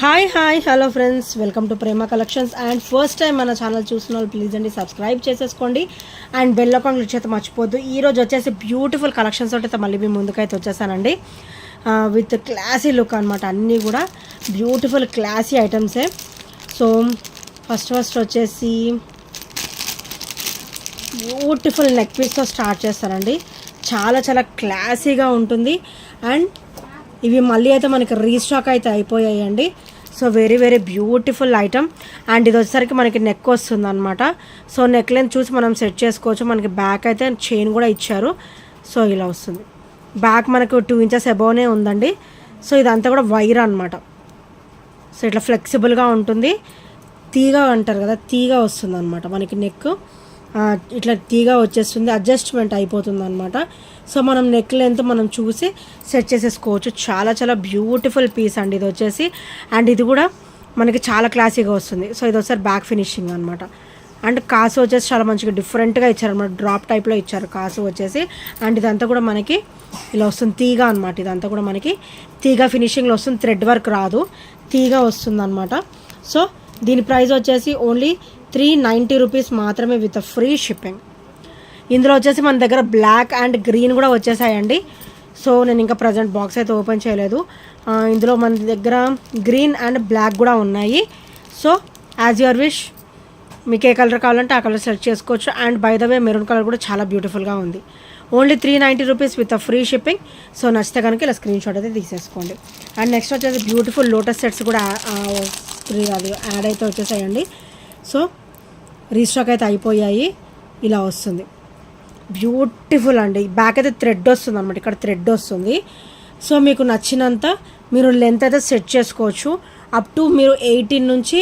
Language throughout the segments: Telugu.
Hi hello friends, welcome to Prema collections. And first time మన ఛానల్ చూసిన వాళ్ళు ప్లీజ్ అండి సబ్స్క్రైబ్ చేసేసుకోండి అండ్ బెల్ ఐకాన్ క్లిక్ చేస్తే మర్చిపోద్దు. ఈరోజు వచ్చేసి బ్యూటిఫుల్ కలెక్షన్స్ అయితే మళ్ళీ మీ ముందుకైతే వచ్చేసానండి విత్ క్లాసీ లుక్ అనమాట. అన్నీ కూడా బ్యూటిఫుల్ క్లాసీ ఐటమ్సే. సో ఫస్ట్ వచ్చేసి బ్యూటిఫుల్ నెక్ పీస్తో స్టార్ట్ చేస్తానండి. చాలా క్లాసీగా ఉంటుంది. అండ్ ఇవి మళ్ళీ అయితే మనకి రీస్టాక్ అయితే అయిపోయాయండి. So very beautiful item. And ఇది వచ్చేసరికి మనకి నెక్ వస్తుంది అనమాట. సో నెక్ లెంత్ చూసి మనం సెట్ చేసుకోవచ్చు. మనకి బ్యాక్ అయితే చైన్ కూడా ఇచ్చారు. సో ఇలా వస్తుంది. బ్యాక్ మనకు 2 ఇంచెస్ అబోవ్నే ఉందండి. సో ఇదంతా కూడా వైర్ అనమాట. సో ఇట్లా ఫ్లెక్సిబుల్గా ఉంటుంది. తీగ అంటారు కదా, తీగ వస్తుంది అనమాట. మనకి నెక్ ఇట్లా తీగ వచ్చేస్తుంది, అడ్జస్ట్మెంట్ అయిపోతుంది అనమాట. సో మనం నెక్ లెంత్ మనం చూసి సెట్ చేసేసుకోవచ్చు. చాలా బ్యూటిఫుల్ పీస్ అండి ఇది వచ్చేసి. అండ్ ఇది కూడా మనకి చాలా క్లాసీగా వస్తుంది. సో ఇది ఒకసారి బ్యాక్ ఫినిషింగ్ అనమాట. అండ్ కాసు వచ్చేసి చాలా మంచిగా డిఫరెంట్గా ఇచ్చారు అనమాట. డ్రాప్ టైప్లో ఇచ్చారు కాసు వచ్చేసి. అండ్ ఇదంతా కూడా మనకి ఇలా వస్తుంది, తీగ అనమాట. ఇదంతా కూడా మనకి తీగ ఫినిషింగ్లో వస్తుంది, థ్రెడ్ వర్క్ రాదు, తీగ వస్తుంది అనమాట. సో దీని ప్రైస్ వచ్చేసి ఓన్లీ 390 రూపీస్ మాత్రమే విత్ ఫ్రీ షిప్పింగ్. ఇందులో వచ్చేసి మన దగ్గర బ్లాక్ అండ్ గ్రీన్ కూడా వచ్చేసాయండి. సో నేను ఇంకా ప్రజెంట్ బాక్స్ అయితే ఓపెన్ చేయలేదు. ఇందులో మన దగ్గర గ్రీన్ అండ్ బ్లాక్ కూడా ఉన్నాయి. సో యాజ్ యువర్ విష్, మీకు ఏ కలర్ కావాలంటే ఆ కలర్ సెలెక్ట్ చేసుకోవచ్చు. And by the way maroon colour కూడా చాలా బ్యూటిఫుల్గా ఉంది. Only 390 rupees with free shipping. So నచ్చితే కనుక ఇలా స్క్రీన్ షాట్ అయితే తీసేసుకోండి. అండ్ నెక్స్ట్ వచ్చేసి బ్యూటిఫుల్ లోటస్ సెట్స్ కూడా యాడ్ అయితే వచ్చేసాయండి. సో రీస్టాక్ అయితే అయిపోయాయి. ఇలా వస్తుంది, బ్యూటిఫుల్ అండి. బ్యాక్ అయితే థ్రెడ్ వస్తుంది అనమాట. ఇక్కడ థ్రెడ్ వస్తుంది. సో మీకు నచ్చినంత మీరు లెంత్ అయితే సెట్ చేసుకోవచ్చు. అప్ టు మీరు 18 నుంచి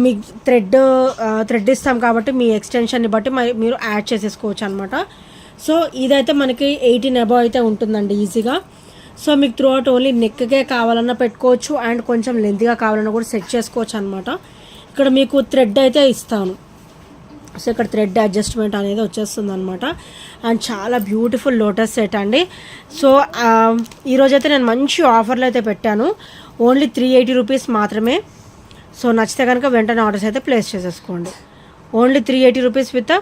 మీ థ్రెడ్ ఇస్తాం కాబట్టి మీ ఎక్స్టెన్షన్ని బట్టి మీరు యాడ్ చేసేసుకోవచ్చు అనమాట. సో ఇదైతే మనకి 18 అబవ్ అయితే ఉంటుందండి ఈజీగా. సో మీకు త్రూ అవుట్ ఓన్లీ నెక్కే కావాలన్నా పెట్టుకోవచ్చు. అండ్ కొంచెం లెంత్గా కావాలన్నా కూడా సెట్ చేసుకోవచ్చు అనమాట. ఇక్కడ మీకు థ్రెడ్ అయితే ఇస్తాను. సో ఇక్కడ థ్రెడ్ అడ్జస్ట్మెంట్ అనేది వచ్చేస్తుంది అనమాట. అండ్ చాలా బ్యూటిఫుల్ లోటస్ సెట్ అండి. సో ఈరోజైతే నేను మంచి ఆఫర్లు అయితే పెట్టాను. ఓన్లీ 380 రూపీస్ మాత్రమే. సో నచ్చితే కనుక వెంటనే ఆర్డర్స్ అయితే ప్లేస్ చేసేసుకోండి. Only 380 rupees with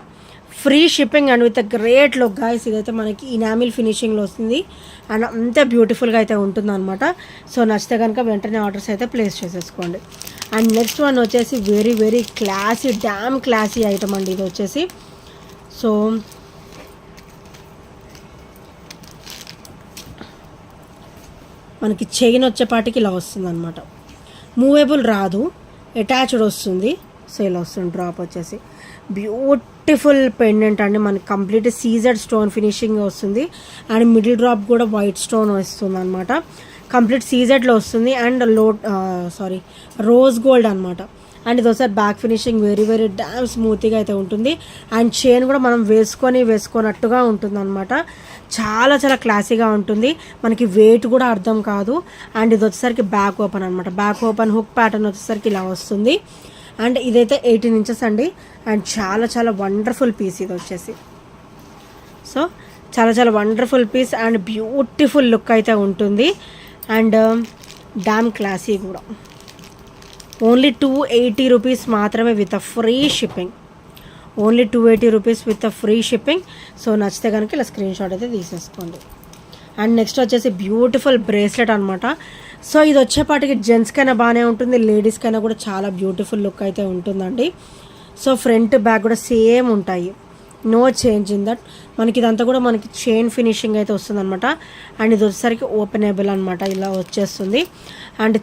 free shipping and with great look guys. ఇదైతే మనకి ఇనామిల్ ఫినిషింగ్లో వస్తుంది అండ్ అంతే బ్యూటిఫుల్గా అయితే ఉంటుంది అనమాట. సో నచ్చితే కనుక వెంటనే ఆర్డర్స్ అయితే ప్లేస్ చేసేసుకోండి. అండ్ నెక్స్ట్ వన్ వచ్చేసి very classy, dam classy item అండి ఇది వచ్చేసి. సో మనకి చైన్ వచ్చేపాటికి ఇలా వస్తుంది అనమాట. మూవేబుల్ రాదు, అటాచ్డ్ వస్తుంది. సో ఇలా వస్తుంది. డ్రాప్ వచ్చేసి బ్యూటిఫుల్ పెండెంట్ అండి. మనకి కంప్లీట్ సీజెడ్ స్టోన్ ఫినిషింగ్ వస్తుంది. అండ్ మిడిల్ డ్రాప్ కూడా వైట్ స్టోన్ వస్తుంది అనమాట. కంప్లీట్ సీజెడ్లో వస్తుంది. అండ్ రోజ్ గోల్డ్ అనమాట. అండ్ ఇది ఒకసారి బ్యాక్ ఫినిషింగ్ వెరీ డ్యామ్ స్మూత్గా అయితే ఉంటుంది. అండ్ చైన్ కూడా మనం వేసుకున్నట్టుగా ఉంటుంది అనమాట. చాలా క్లాసీగా ఉంటుంది. మనకి వెయిట్ కూడా అర్థం కాదు. అండ్ ఇది వచ్చేసరికి బ్యాక్ ఓపెన్ అనమాట. బ్యాక్ ఓపెన్ హుక్ ప్యాటర్న్ వచ్చేసరికి ఇలా వస్తుంది. అండ్ ఇదైతే 18 ఇంచెస్ అండి. అండ్ చాలా వండర్ఫుల్ పీస్ ఇది వచ్చేసి. సో చాలా wonderful piece and beautiful look అయితే ఉంటుంది. అండ్ డామ్ క్లాసీ కూడా. ఓన్లీ 280 రూపీస్ మాత్రమే with free shipping. Only 280 rupees with free shipping. So నచ్చితే కనుక ఇలా స్క్రీన్ షాట్ అయితే తీసేసుకోండి. అండ్ నెక్స్ట్ వచ్చేసి బ్యూటిఫుల్ బ్రేస్లెట్ అనమాట. సో ఇది వచ్చేపాటికి జెంట్స్కైనా బాగానే ఉంటుంది, లేడీస్కైనా కూడా చాలా బ్యూటిఫుల్ లుక్ అయితే ఉంటుందండి. సో ఫ్రంట్ బ్యాక్ కూడా సేమ్ ఉంటాయి, నో చేంజ్ ఇన్ దట్. మనకి ఇదంతా కూడా మనకి చైన్ ఫినిషింగ్ అయితే వస్తుంది అనమాట. అండ్ ఇది వచ్చేసరికి ఓపెనబుల్ అనమాట, ఇలా వచ్చేస్తుంది. అండ్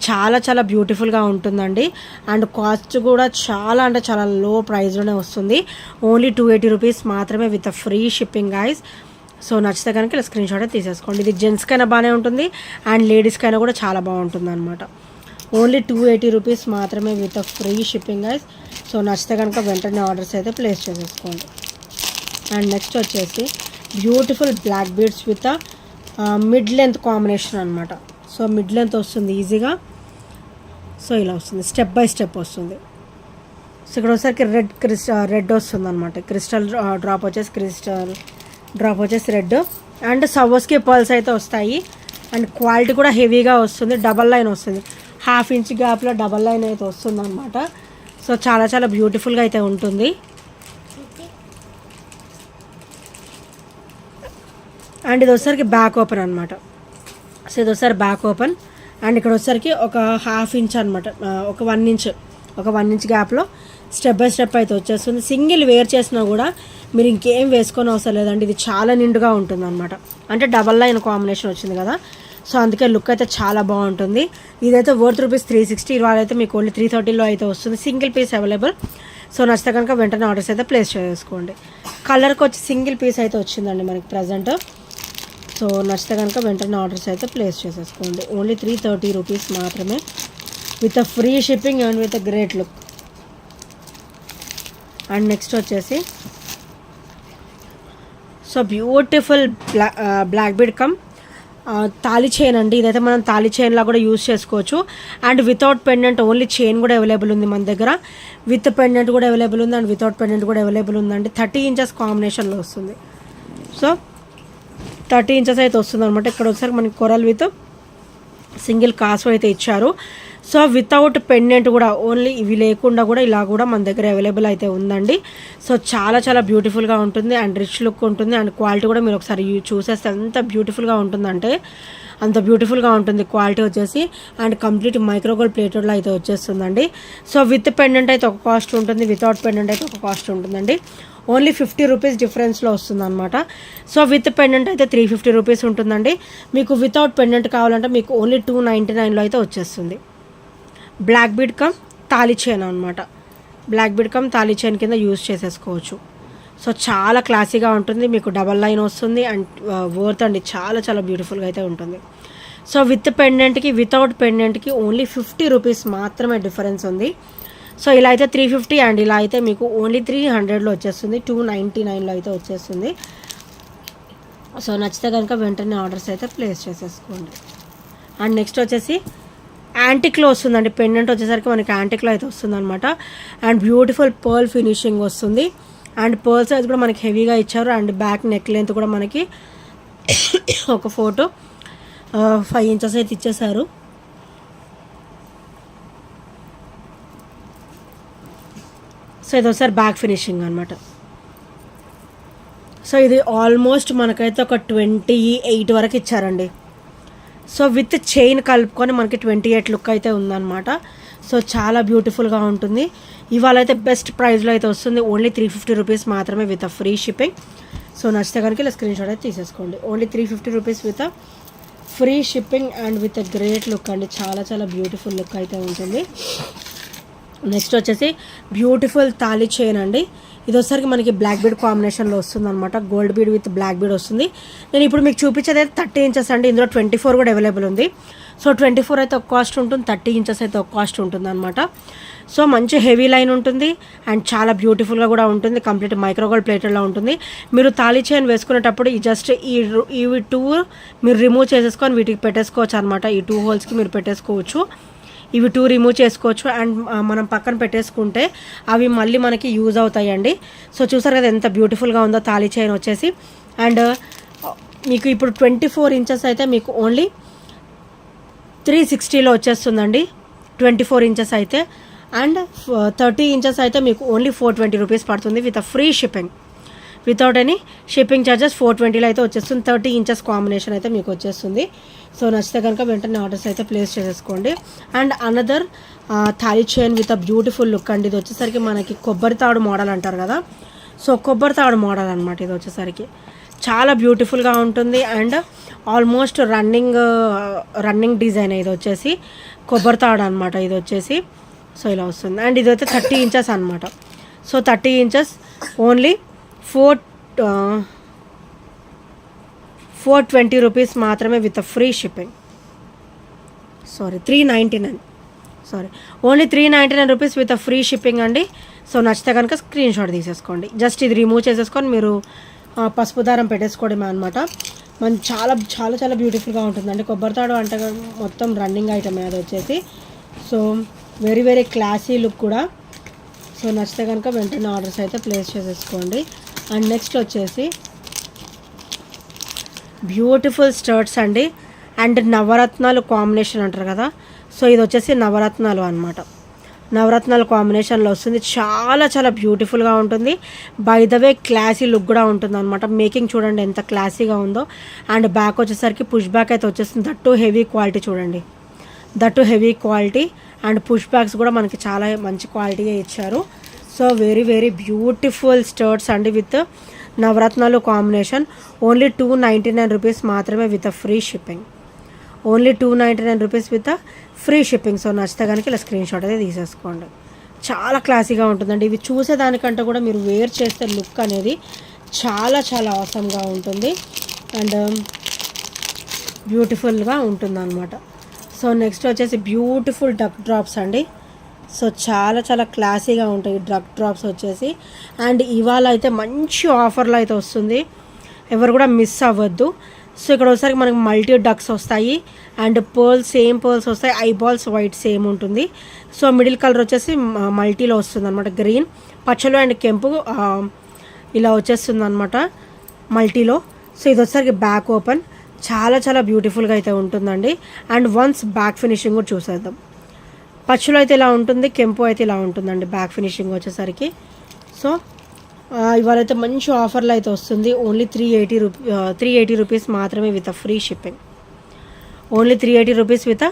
చాలా బ్యూటిఫుల్గా ఉంటుందండి. అండ్ కాస్ట్ కూడా చాలా లో ప్రైస్లోనే వస్తుంది. ఓన్లీ 280 రూపీస్ మాత్రమే with free shipping guys. So నచ్చితే కనుక ఇలా స్క్రీన్ షాట్ తీసేసుకోండి. ఇది జెంట్స్కైనా బాగానే ఉంటుంది అండ్ లేడీస్కైనా కూడా చాలా బాగుంటుంది అనమాట. ఓన్లీ 280 రూపీస్ మాత్రమే with free shipping guys. So నచ్చితే కనుక వెంటనే ఆర్డర్స్ అయితే ప్లేస్ చేసేసుకోండి. అండ్ నెక్స్ట్ వచ్చేసి beautiful black beads with mid length combination అనమాట. సో మిడ్ లెంత్ వస్తుంది ఈజీగా. సో ఇలా వస్తుంది, స్టెప్ బై స్టెప్ వస్తుంది. సో ఇక్కడ వచ్చేసరికి రెడ్ వస్తుంది అనమాట. క్రిస్టల్ డ్రాప్ వచ్చేసి రెడ్. అండ్ సవ్వస్కి పర్ల్స్ అయితే వస్తాయి. అండ్ క్వాలిటీ కూడా హెవీగా వస్తుంది, డబల్ లైన్ వస్తుంది. హాఫ్ ఇంచ్ గ్యాప్లో డబల్ లైన్ అయితే వస్తుంది అనమాట. సో చాలా చాలా బ్యూటిఫుల్గా అయితే ఉంటుంది. అండ్ ఇది వచ్చేసరికి బ్యాక్ ఓపెన్ అనమాట. సో ఇది వచ్చేసరికి బ్యాక్ ఓపెన్ అండ్ ఇక్కడ వచ్చేసరికి ఒక హాఫ్ ఇంచ్ అనమాట, ఒక 1 ఇంచ్ గ్యాప్లో స్టెప్ బై స్టెప్ అయితే వచ్చేస్తుంది. సింగిల్ వేర్ చేసినా కూడా మీరు ఇంకేం వేసుకొని అవసరం లేదండి. ఇది చాలా నిండుగా ఉంటుంది అనమాట. అంటే డబల్ లైన్ కాంబినేషన్ వచ్చింది కదా, సో అందుకే లుక్ అయితే చాలా బాగుంటుంది. ఇదైతే వర్త్ రూపీస్ 360. ఇవాళ అయితే మీకు ఓన్లీ 330లో అయితే వస్తుంది. Single piece available. సో నచ్చితే కనుక వెంటనే ఆర్డర్స్ అయితే ప్లేస్ చేసుకోండి. కలర్కి వచ్చి సింగిల్ పీస్ అయితే వచ్చిందండి మనకి ప్రజెంట్. సో నచ్చితే కనుక వెంటనే ఆర్డర్స్ అయితే ప్లేస్ చేసేసుకోండి. ఓన్లీ 330 రూపీస్ మాత్రమే, with a free shipping and with a great look. And next వచ్చేసి so beautiful black bead come తాళి చైన్ అండి. ఇదైతే మనం తాళి చైన్లా కూడా యూజ్ చేసుకోవచ్చు. And without pendant, only chain కూడా అవైలబుల్ ఉంది మన దగ్గర. విత్ పెండెంట్ కూడా అవైలబుల్ ఉంది అండ్ వితౌట్ పెండెంట్ కూడా అవైలబుల్ ఉందండి. 30 ఇంచెస్ కాంబినేషన్లో వస్తుంది. సో 30 ఇంచెస్ అయితే వస్తుంది అనమాట. ఇక్కడ వచ్చేసరికి మనకి కొరల్ విత్ సింగిల్ కాసు అయితే ఇచ్చారు. సో వితౌట్ పెండెంట్ కూడా, ఓన్లీ ఇవి లేకుండా కూడా ఇలా కూడా మన దగ్గర అవైలబుల్ అయితే ఉందండి. సో చాలా చాలా బ్యూటిఫుల్గా ఉంటుంది అండ్ రిచ్ లుక్ ఉంటుంది. అండ్ క్వాలిటీ కూడా మీరు ఒకసారి చూసేస్తే ఎంత బ్యూటిఫుల్గా ఉంటుందంటే అంత బ్యూటిఫుల్గా ఉంటుంది క్వాలిటీ వచ్చేసి. అండ్ కంప్లీట్ మైక్రోగోల్డ్ ప్లేటెడ్లో అయితే వచ్చేస్తుందండి. సో విత్ పెండెంట్ అయితే ఒక కాస్ట్ ఉంటుంది, వితౌట్ పెండెంట్ అయితే ఒక కాస్ట్ ఉంటుందండి. ఓన్లీ 50 రూపీస్ డిఫరెన్స్లో వస్తుంది అనమాట. సో విత్ పెండెంట్ అయితే 350 రూపీస్ ఉంటుందండి. మీకు వితౌట్ పెండెంట్ కావాలంటే మీకు ఓన్లీ 299లో అయితే వచ్చేస్తుంది. బ్లాక్ బీడ్ కమ్ తాళి చైన్ అనమాట. బ్లాక్ బీడ్ కమ్ తాళి చైన్ కింద యూజ్ చేసేసుకోవచ్చు. సో చాలా క్లాసీగా ఉంటుంది. మీకు డబల్ లైన్ వస్తుంది అండ్ వర్త్ అండి, చాలా చాలా బ్యూటిఫుల్గా అయితే ఉంటుంది. సో విత్ పెండెంట్కి వితౌట్ పెండెంట్కి ఓన్లీ 50 రూపీస్ మాత్రమే డిఫరెన్స్ ఉంది. సో ఇలా అయితే 350 అండ్ ఇలా అయితే మీకు ఓన్లీ 300లో వచ్చేస్తుంది. 299లో అయితే వచ్చేస్తుంది. సో నచ్చితే కనుక వెంటనే ఆర్డర్స్ అయితే ప్లేస్ చేసేసుకోండి. అండ్ నెక్స్ట్ వచ్చేసి యాంటిక్లో వస్తుందండి. పెండెంట్ వచ్చేసరికి మనకి యాంటిక్లో అయితే వస్తుంది అనమాట. అండ్ బ్యూటిఫుల్ పర్ల్ ఫినిషింగ్ వస్తుంది. అండ్ పర్ల్ సైజ్ కూడా మనకి హెవీగా ఇచ్చారు. అండ్ బ్యాక్ నెక్ లెంత్ కూడా మనకి ఒక 4 to 5 ఇంచెస్ అయితే ఇచ్చేసారు. సో ఇది ఒకసారి బ్యాక్ ఫినిషింగ్ అనమాట. సో ఇది ఆల్మోస్ట్ మనకైతే ఒక 28 వరకు ఇచ్చారండి. సో విత్ చైన్ కలుపుకొని మనకి 28 లుక్ అయితే ఉందన్నమాట. సో చాలా బ్యూటిఫుల్గా ఉంటుంది. ఇవాళ అయితే బెస్ట్ ప్రైస్లో అయితే వస్తుంది. ఓన్లీ 350 రూపీస్ మాత్రమే విత్ ఫ్రీ షిప్పింగ్. సో నచ్చితే కనుక ఇలా స్క్రీన్ షాట్ అయితే తీసేసుకోండి. Only 350 rupees with free shipping and with great look అండి. చాలా చాలా బ్యూటిఫుల్ లుక్ అయితే ఉంటుంది. నెక్స్ట్ వచ్చేసి బ్యూటిఫుల్ తాళి చైన్ అండి. ఇది వచ్చేసరికి మనకి బ్లాక్ బీడ్ కాంబినేషన్లో వస్తుంది అనమాట. Gold bead with black bead వస్తుంది. నేను ఇప్పుడు మీకు చూపించేది అయితే 30 ఇంచెస్ అండి. ఇందులో 24 కూడా అవైలబుల్ ఉంది. సో 24 అయితే ఒక కాస్ట్ ఉంటుంది, 30 ఇంచెస్ అయితే ఒక కాస్ట్ ఉంటుంది అనమాట. సో మంచి హెవీ లైన్ ఉంటుంది అండ్ చాలా బ్యూటిఫుల్గా కూడా ఉంటుంది. కంప్లీట్ మైక్రోగోల్డ్ ప్లేటెడ్లో ఉంటుంది. మీరు తాళి చైన్ వేసుకునేటప్పుడు ఈ జస్ట్ ఈ 2 మీరు రిమూవ్ చేసేసుకొని వీటికి పెట్టేసుకోవచ్చు అనమాట. ఈ 2 హోల్స్కి మీరు పెట్టేసుకోవచ్చు. ఇవి 2 రిమూవ్ చేసుకోవచ్చు అండ్ మనం పక్కన పెట్టేసుకుంటే అవి మళ్ళీ మనకి యూజ్ అవుతాయండి. సో చూసారు కదా ఎంత బ్యూటిఫుల్గా ఉందో తాళి చైన్ వచ్చేసి. అండ్ మీకు ఇప్పుడు 24 ఇంచెస్ అయితే మీకు ఓన్లీ 360లో వచ్చేస్తుందండి. 24 ఇంచెస్ అయితే. అండ్ 30 ఇంచెస్ అయితే మీకు ఓన్లీ 420 రూపీస్ పడుతుంది with free shipping. Without any shipping charges 420లో అయితే వచ్చేస్తుంది. 30 ఇంచెస్ కాంబినేషన్ అయితే మీకు వచ్చేస్తుంది. సో నచ్చితే కనుక వెంటనే ఆర్డర్స్ అయితే ప్లేస్ చేసేసుకోండి. And another thali chain with a beautiful look అండి. ఇది వచ్చేసరికి మనకి కొబ్బరి తాడు మోడల్ అంటారు కదా, సో కొబ్బరి తాడు మోడల్ అనమాట. ఇది వచ్చేసరికి చాలా బ్యూటిఫుల్గా ఉంటుంది అండ్ ఆల్మోస్ట్ రన్నింగ్ డిజైన్. ఇది వచ్చేసి కొబ్బరి తాడు అనమాట. ఇది వచ్చేసి సో ఇలా వస్తుంది. అండ్ ఇది అయితే 30 ఇంచెస్ అనమాట. సో 30 ఇంచెస్ ఓన్లీ 420 రూపీస్ మాత్రమే with free shipping. 399 only 399 rupees with free shipping అండి. సో నచ్చితే కనుక స్క్రీన్ షాట్ తీసేసుకోండి. జస్ట్ ఇది రిమూవ్ చేసేసుకొని మీరు పసుపు దారం పెట్టేసుకోవడమే అనమాట. మన చాలా చాలా చాలా బ్యూటిఫుల్గా ఉంటుందండి. కొబ్బరి తాడు అంటే మొత్తం రన్నింగ్ ఐటమ్ అది వచ్చేసి. So very very classy look కూడా. సో నచ్చితే కనుక వెంటనే ఆర్డర్స్ అయితే ప్లేస్ చేసేసుకోండి. అండ్ నెక్స్ట్ వచ్చేసి బ్యూటిఫుల్ స్టర్ట్స్ అండి. అండ్ నవరత్నాలు కాంబినేషన్ అంటారు కదా, సో ఇది వచ్చేసి నవరత్నాలు అనమాట. నవరత్నాల కాంబినేషన్లో వస్తుంది. చాలా చాలా బ్యూటిఫుల్గా ఉంటుంది. By the way classy look కూడా ఉంటుంది అనమాట. మేకింగ్ చూడండి ఎంత క్లాసీగా ఉందో. అండ్ బ్యాక్ వచ్చేసరికి పుష్ బ్యాక్ అయితే వచ్చేస్తుంది. దట్టు హెవీ క్వాలిటీ చూడండి, that heavy quality. And push backs కూడా మనకి చాలా మంచి క్వాలిటీగా ఇచ్చారు. So very very beautiful studs అండి విత్ నవరత్నాలు కాంబినేషన్. ఓన్లీ 299 రూపీస్ మాత్రమే with free shipping. Only 299 rupees with free shipping. So నచ్చితే కనుక ఇలా స్క్రీన్ షాట్ అయితే తీసేసుకోండి. చాలా క్లాసీగా ఉంటుందండి. ఇవి చూసేదానికంటే కూడా మీరు వేర్ చేస్తే లుక్ అనేది చాలా చాలా ఆసమ్గా ఉంటుంది అండ్ బ్యూటిఫుల్గా ఉంటుంది అనమాట. సో నెక్స్ట్ వచ్చేసి బ్యూటిఫుల్ డక్ డ్రాప్స్ అండి. సో చాలా చాలా క్లాసీగా ఉంటాయి డక్ డ్రాప్స్ వచ్చేసి. అండ్ ఇవాళ అయితే మంచి ఆఫర్లో అయితే వస్తుంది, ఎవరు కూడా మిస్ అవ్వద్దు. సో ఇక్కడ ఒకసారి మనకి మల్టీ డక్స్ వస్తాయి అండ్ పర్ల్స్ సేమ్ పర్ల్స్ వస్తాయి. ఐబాల్స్ వైట్ సేమ్ ఉంటుంది. సో మిడిల్ కలర్ వచ్చేసి మల్టీలో వస్తుంది అనమాట. గ్రీన్, పచ్చలు అండ్ కెంపు ఇలా వచ్చేస్తుంది అనమాట మల్టీలో. సో ఇది వచ్చేసరికి బ్యాక్ ఓపెన్. చాలా చాలా బ్యూటిఫుల్గా అయితే ఉంటుందండి. అండ్ వన్స్ బ్యాక్ ఫినిషింగ్ కూడా చూసేద్దాం. పచ్చలు అయితే ఇలా ఉంటుంది, కెంపు అయితే ఇలా ఉంటుందండి బ్యాక్ ఫినిషింగ్ వచ్చేసరికి. సో ఇవాళైతే మంచి ఆఫర్లో అయితే వస్తుంది. ఓన్లీ 380 రూపీస్ మాత్రమే with free shipping. Only 380 rupees with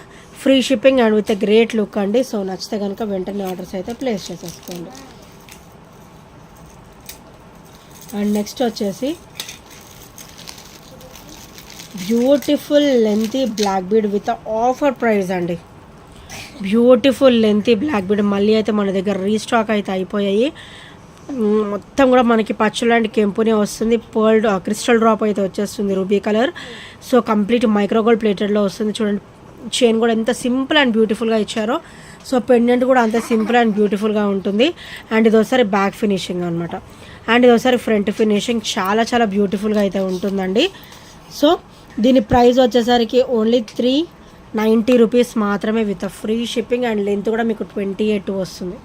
free shipping and with great look అండి. సో నచ్చితే కనుక వెంటనే ఆర్డర్స్ అయితే ప్లేస్ చేసేసుకోండి. అండ్ నెక్స్ట్ వచ్చేసి beautiful lengthy black bead with offer price అండి. బ్యూటిఫుల్ లెంతీ బ్లాక్ బీడ్ మళ్ళీ అయితే మన దగ్గర రీస్టాక్ అయితే అయిపోయాయి. మొత్తం కూడా మనకి పచ్చలు అండ్ కెంపునే వస్తుంది. పర్ల్ క్రిస్టల్ డ్రాప్ అయితే వచ్చేస్తుంది ruby colour. So complete micro gold ప్లేటెడ్లో వస్తుంది. చూడండి చైన్ కూడా ఎంత సింపుల్ అండ్ బ్యూటిఫుల్గా ఇచ్చారో. సో పెండెంట్ కూడా అంత సింపుల్ అండ్ బ్యూటిఫుల్గా ఉంటుంది. అండ్ ఇది ఒకసారి బ్యాక్ ఫినిషింగ్ అనమాట. అండ్ ఇది ఒకసారి ఫ్రంట్ ఫినిషింగ్ చాలా చాలా బ్యూటిఫుల్గా అయితే ఉంటుందండి. సో దీని ప్రైస్ వచ్చేసరికి ఓన్లీ 390 రూపీస్ మాత్రమే with free shipping. And length కూడా మీకు 28 వస్తుంది.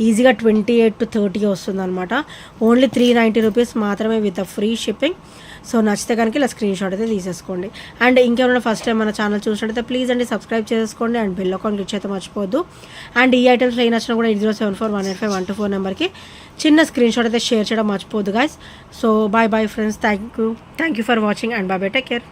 ఈజీగా 28 to 30 వస్తుంది అనమాట. ఓన్లీ 390 రూపీస్ మాత్రమే విత్ ఫ్రీ షిప్పింగ్. సో నచ్చితే కనుక ఇలా స్క్రీన్ షాట్ అయితే తీసేసుకోండి. అండ్ ఇంకేమైనా ఫస్ట్ టైం మన ఛానల్ చూసినట్టయితే ప్లీజ్ అండి సబ్స్క్రైబ్ చేసుకోండి అండ్ బెల్ ఐకాన్ క్లిక్ అయితే మర్చిపోవద్దు. అండ్ ఈ ఐటమ్స్ ఏ నచ్చినా కూడా 8074185124 నెంబర్కి చిన్న స్క్రీన్ షాట్ అయితే షేర్ చేయడం మర్చిపోవద్దు guys. So bye bye friends. Thank you for watching and bye bye, take care.